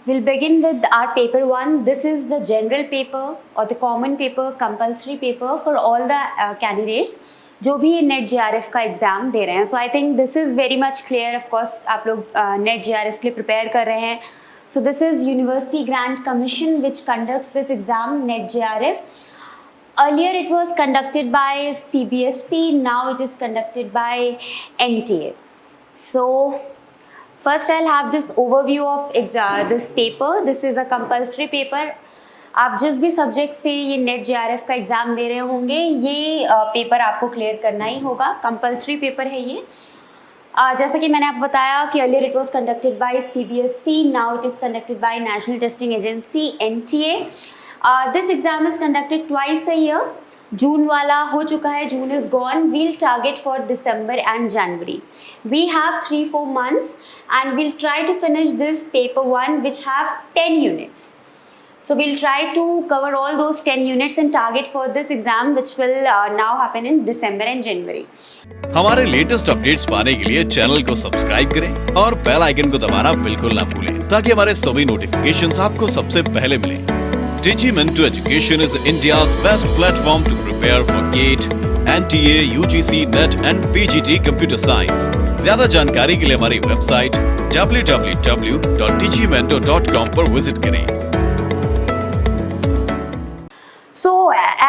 We'll begin with our paper 1. This is the general paper or the common paper, compulsory paper for all the candidates जो भी net JRF का exam दे रहे हैं. So I think this is very much clear. Of course आप लोग net JRF के लिए prepare कर रहे हैं. So this is University Grant Commission which conducts this exam, net JRF. Earlier it was conducted by CBSE, now it is conducted by NTA. So first I'll have this overview of this paper. This is a compulsory paper. आप जिस भी subject से ये net JRF का exam दे रहे होंगे ये paper आपको क्लियर करना ही होगा. कंपल्सरी पेपर है ये. जैसा कि मैंने आपको बताया कि earlier it was conducted by CBSE, now it is conducted by National Testing Agency NTA. This exam is conducted twice a year. जून वाला हो चुका है, June is gone. We'll target for December and January. We have 3-4 months and we'll try to finish this paper 1 which have 10 units. So we'll try to cover all those 10 units and target for this exam which will now happen in December and January. हमारे latest updates पाने के लिए channel को subscribe करें और bell icon को दबाना बिल्कुल ना भूलें ताकि हमारे सभी नोटिफिकेशंस आपको सबसे पहले मिलें. Digimento Education is India's best platform to prepare for GATE, NTA, UGC, NET and PGT Computer Science. ज़्यादा जानकारी के लिए हमारी वेबसाइट www.digimento.com पर विजिट करें. So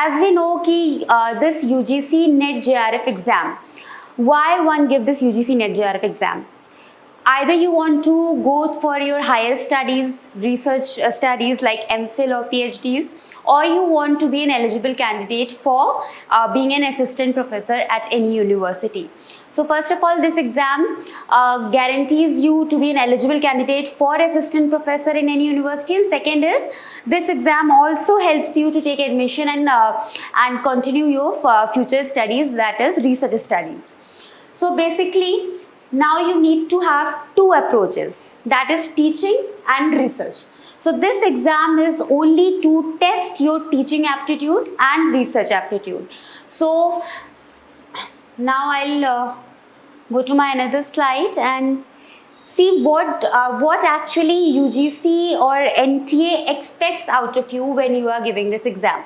as we know कि this UGC NET JRF exam, why one give this UGC NET JRF exam? Either you want to go for your higher studies, research studies like MPhil or PhDs, or you want to be an eligible candidate for being an assistant professor at any university. So first of all, this exam guarantees you to be an eligible candidate for assistant professor in any university. And second is, this exam also helps you to take admission and continue your future studies, that is research studies. So basically, now you need to have two approaches, that is teaching and research. So this exam is only to test your teaching aptitude and research aptitude. So now I'll go to my another slide and see what actually UGC or NTA expects out of you when you are giving this exam.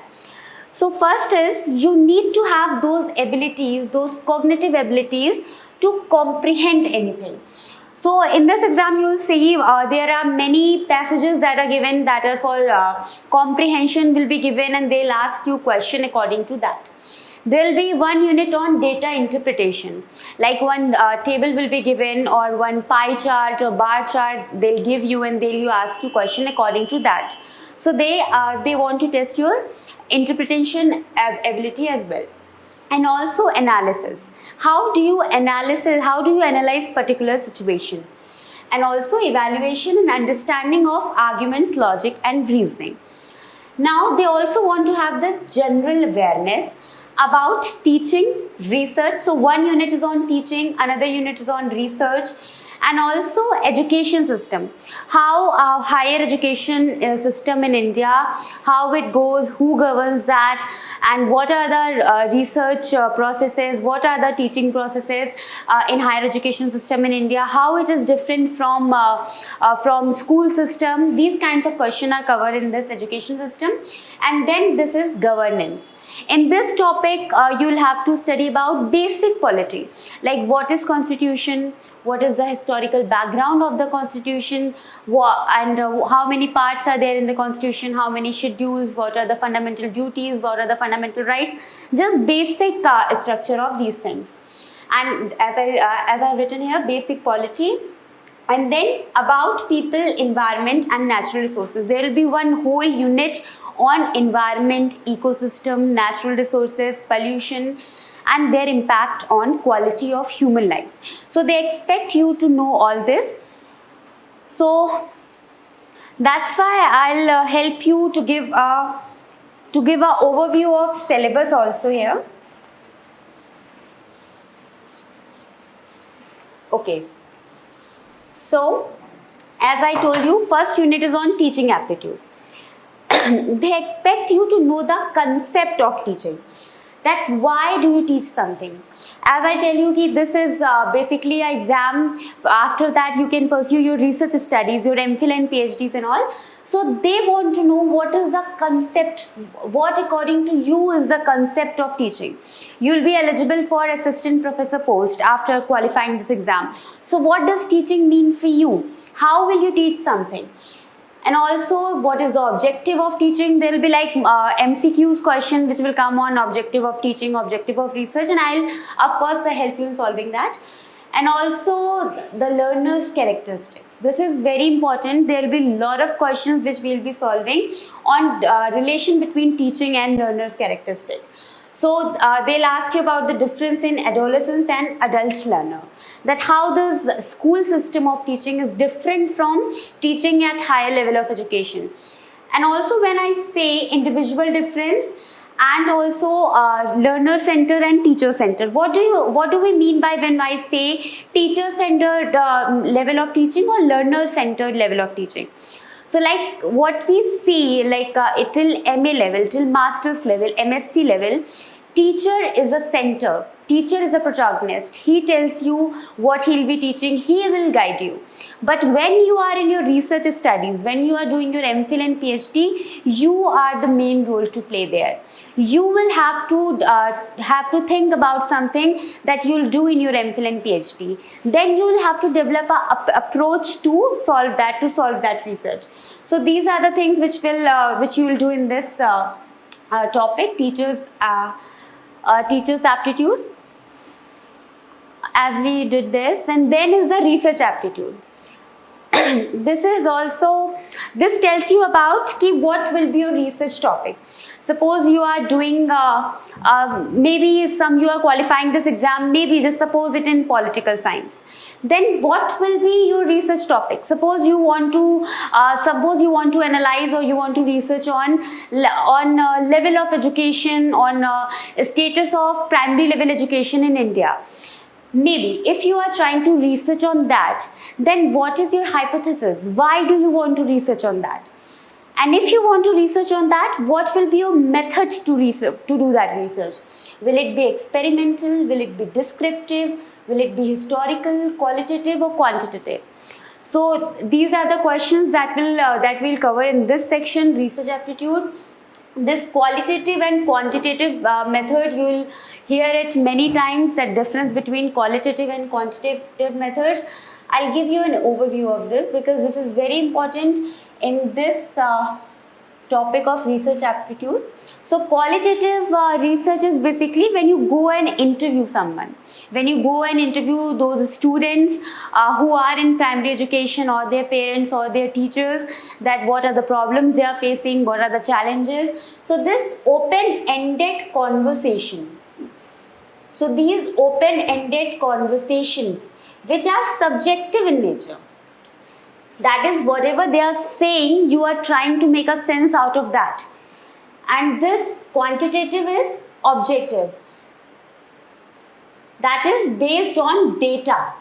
So first is you need to have those abilities, those cognitive abilities to comprehend anything. So in this exam you will see there are many passages that are given that are for comprehension will be given and they'll ask you question according to that. There will be one unit on data interpretation, like one table will be given or one pie chart or bar chart they'll give you and they'll ask you question according to that. So they want to test your interpretation ability as well. And also analysis. How do you analyze particular situation? And also evaluation and understanding of arguments, logic and reasoning. Now they also want to have this general awareness about teaching, research. So one unit is on teaching, another unit is on research, and also education system. How our higher education system in India, how it goes, who governs that, and what are the research processes, what are the teaching processes in higher education system in India, how it is different from school system. These kinds of questions are covered in this education system. And then this is governance. In this topic, you'll have to study about basic polity, like what is constitution, what is the historical background of the constitution, and how many parts are there in the constitution, how many schedules, what are the fundamental duties, what are the fundamental rights, just basic structure of these things. And as I've written here, basic polity. And then about people, environment and natural resources. There will be one whole unit on environment, ecosystem, natural resources, pollution and their impact on quality of human life. So they expect you to know all this. So that's why I'll help you to give a overview of syllabus also here. Okay. So as I told you, first unit is on teaching aptitude. They expect you to know the concept of teaching. that why do you teach something. As I tell you, this is basically an exam. After that, you can pursue your research studies, your MPhil and PhDs and all. So they want to know what is the concept, what according to you is the concept of teaching. You will be eligible for assistant professor post after qualifying this exam. So what does teaching mean for you? How will you teach something? And also, what is the objective of teaching? There will be like MCQs question which will come on objective of teaching, objective of research, and I'll of course help you in solving that. And also the learner's characteristics. This is very important. There will be a lot of questions which we will be solving on relation between teaching and learner's characteristics. So they'll ask you about the difference in adolescence and adult learner. That how the school system of teaching is different from teaching at higher level of education. And also when I say individual difference and also learner center and teacher center, what do we mean by when I say teacher centered level of teaching or learner centered level of teaching? So like what we see, like till MA level, till master's level, MSc level, teacher is a center, teacher is a protagonist. He tells you what he'll be teaching, he will guide you. But when you are in your research studies, when you are doing your MPhil and PhD, you are the main role to play there. You will have to think about something that you'll do in your MPhil and PhD. Then you will have to develop an approach to solve that research. So these are the things which you will do in this topic, teachers aptitude, as we did this. And then is the research aptitude. This tells you about what will be your research topic. Suppose you are doing maybe you are qualifying this exam, maybe just suppose it in political science. Then what will be your research topic? Suppose you want to analyze or you want to research on level of education, on status of primary level education in India. Maybe if you are trying to research on that, then what is your hypothesis? Why do you want to research on that? And if you want to research on that, what will be your method to do that research? Will it be experimental? Will it be descriptive? Will it be historical, qualitative or quantitative? So these are the questions that we'll cover in this section, research aptitude. This qualitative and quantitative method, you will hear it many times, that difference between qualitative and quantitative methods. I'll give you an overview of this because this is very important in this topic of research aptitude. So qualitative research is basically when you go and interview someone. When you go and interview those students who are in primary education or their parents or their teachers, that what are the problems they are facing, what are the challenges. So this open-ended conversation. So these open-ended conversations which are subjective in nature. That is, whatever they are saying, you are trying to make a sense out of that. And this quantitative is objective. That is based on data.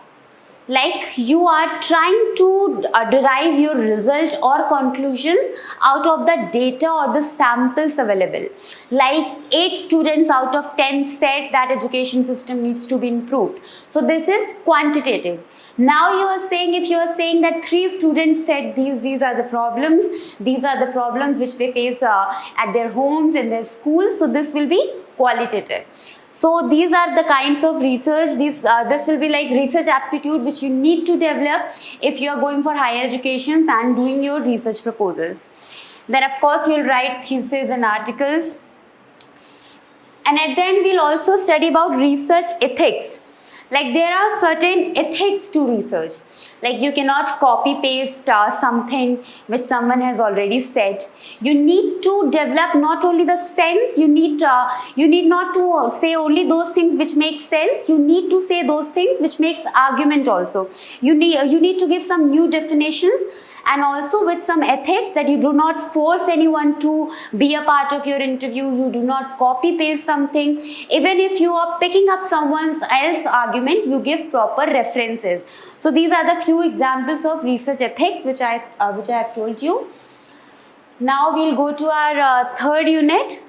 Like you are trying to derive your result or conclusions out of the data or the samples available. Like 8 students out of 10 said that education system needs to be improved. So this is quantitative. Now you are saying, if you are saying that 3 students said these are the problems which they face at their homes, in their schools, so this will be qualitative. So these are the kinds of research, this will be like research aptitude which you need to develop if you are going for higher education and doing your research proposals. Then of course you will write theses and articles. And at the end we'll also study about research ethics. Like there are certain ethics to research. Like you cannot copy paste something which someone has already said. You need to develop not only the sense, you need not to say only those things which make sense, you need to say those things which makes argument also. You need to give some new definitions, and also with some ethics, that you do not force anyone to be a part of your interview, you do not copy paste something. Even if you are picking up someone else's argument, you give proper references. So these are the few examples of research ethics which I have told you. Now we'll go to our third unit.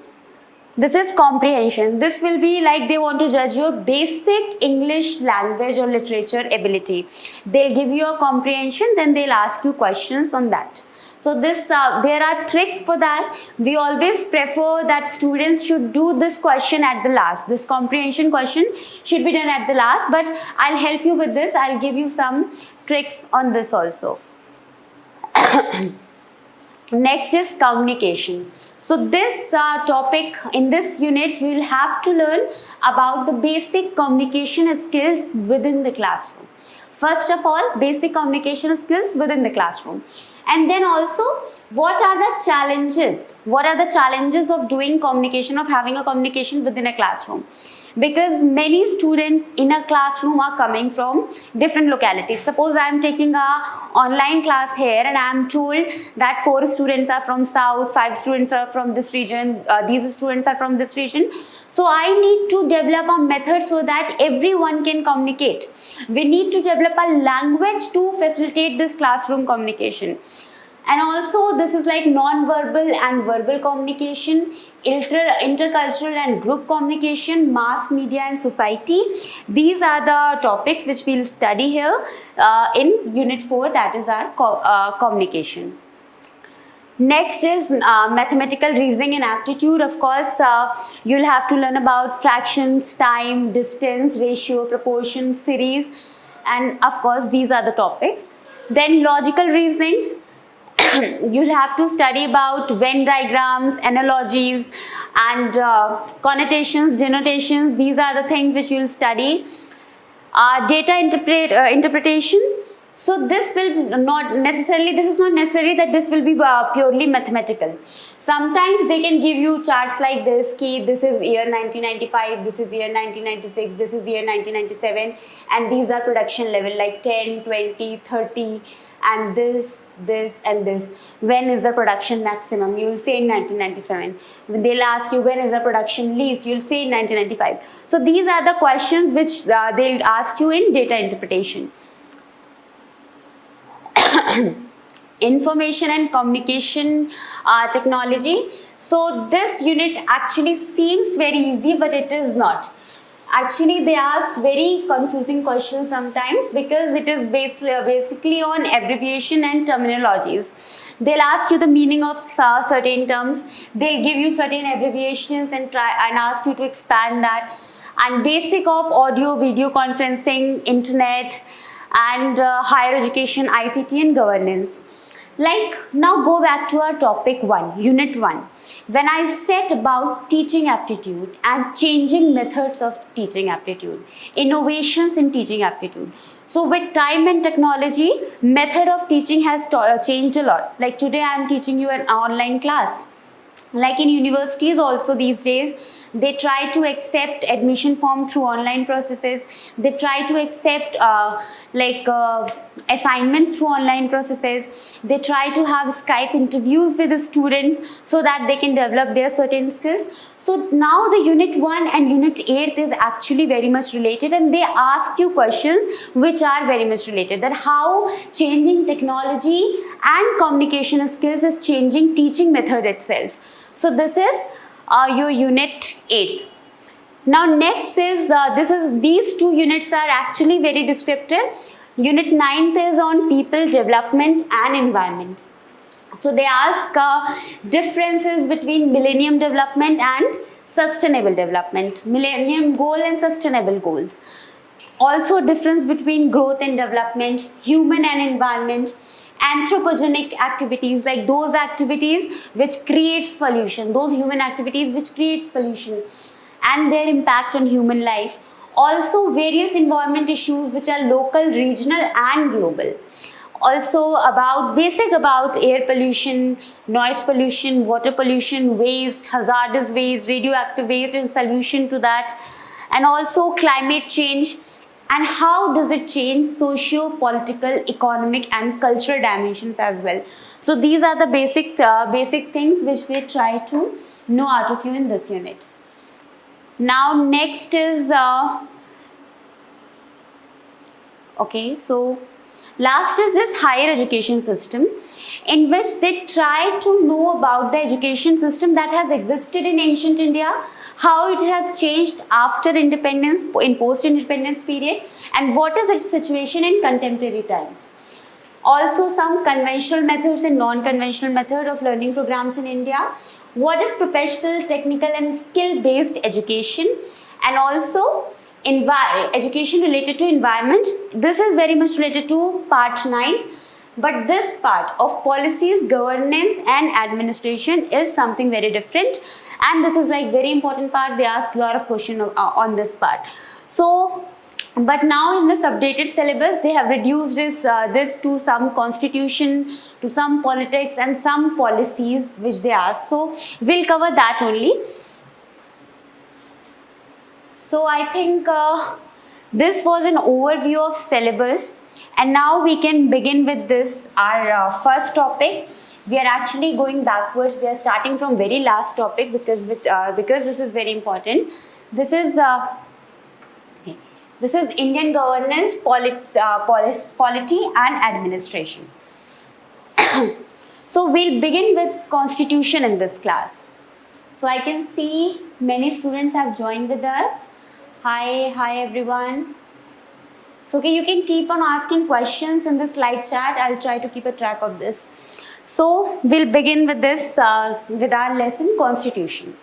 This is comprehension. This will be like they want to judge your basic English language or literature ability. They'll give you a comprehension, then they'll ask you questions on that. So this, there are tricks for that. We always prefer that students should do this question at the last. This comprehension question should be done at the last, but I'll help you with this. I'll give you some tricks on this also. Next is communication. So this topic in this unit, you will have to learn about the basic communication skills within the classroom. First of all, basic communication skills within the classroom. And then also, what are the challenges? What are the challenges of doing communication, of having a communication within a classroom? Because many students in a classroom are coming from different localities. Suppose I am taking a online class here and I am told that 4 students are from south, 5 students are from this region, these students are from this region. So I need to develop a method so that everyone can communicate. We need to develop a language to facilitate this classroom communication. And also this is like non-verbal and verbal communication, intercultural and group communication, mass media and society. These are the topics which we'll study here in Unit 4, that is our communication. Next is mathematical reasoning and aptitude. Of course, you'll have to learn about fractions, time, distance, ratio, proportion, series, and of course these are the topics. Then logical reasonings. You'll have to study about Venn diagrams, analogies, and connotations, denotations. These are the things which you'll study. Data interpretation. So this will not necessarily, this is not necessary that this will be purely mathematical. Sometimes they can give you charts like this, ki this is year 1995, this is year 1996, this is year 1997, and these are production level like 10, 20, 30, and this and this. When is the production maximum? You'll say in 1997. They'll ask you when is the production least? You'll say in 1995. So these are the questions which they'll ask you in data interpretation. Information and communication technology. So this unit actually seems very easy, but it is not. Actually, they ask very confusing questions sometimes because it is basically on abbreviation and terminologies. They'll ask you the meaning of certain terms. They'll give you certain abbreviations and ask you to expand that. And basic of audio, video conferencing, internet, and higher education, ICT and governance. Like, now go back to our topic 1, unit 1. When I said about teaching aptitude and changing methods of teaching aptitude, innovations in teaching aptitude. So with time and technology, method of teaching has changed a lot. Like today I am teaching you an online class. Like in universities also these days, they try to accept admission form through online processes. They try to accept assignments through online processes. They try to have Skype interviews with the students so that they can develop their certain skills. So now the unit 1 and unit 8 is actually very much related, and they ask you questions which are very much related, that how changing technology and communication skills is changing teaching method itself. So this is your unit 8. Now next is, these 2 units are actually very descriptive. Unit 9 is on people, development and environment. So they ask differences between millennium development and sustainable development, millennium goal and sustainable goals. Also difference between growth and development, human and environment, anthropogenic activities, like those activities which creates pollution, those human activities which creates pollution and their impact on human life. Also various environment issues which are local, regional and global. Also basic about air pollution, noise pollution, water pollution, waste, hazardous waste, radioactive waste and solution to that, and also climate change and how does it change socio-political, economic and cultural dimensions as well. So these are the basic things which they try to know out of you in this unit. Now next is okay, so Last is this higher education system, in which they try to know about the education system that has existed in ancient India, how it has changed after independence, in post-independence period, and what is its situation in contemporary times. Also some conventional methods and non-conventional method of learning programs in India. What is professional, technical and skill-based education, and also education related to environment. This is very much related to part 9, but this part of policies, governance and administration is something very different, and this is like very important part. They ask a lot of questions on this part. So but now in this updated syllabus, they have reduced this to some constitution, to some politics and some policies which they ask. So we'll cover that only. So I think this was an overview of syllabus, and now we can begin with this, our first topic. We are actually going backwards. We are starting from very last topic because this is very important. This is Indian governance, polity and administration. So we'll begin with constitution in this class. So I can see many students have joined with us. Hi everyone. So okay, you can keep on asking questions in this live chat. I'll try to keep a track of this. So we'll begin with this, with our lesson, constitution.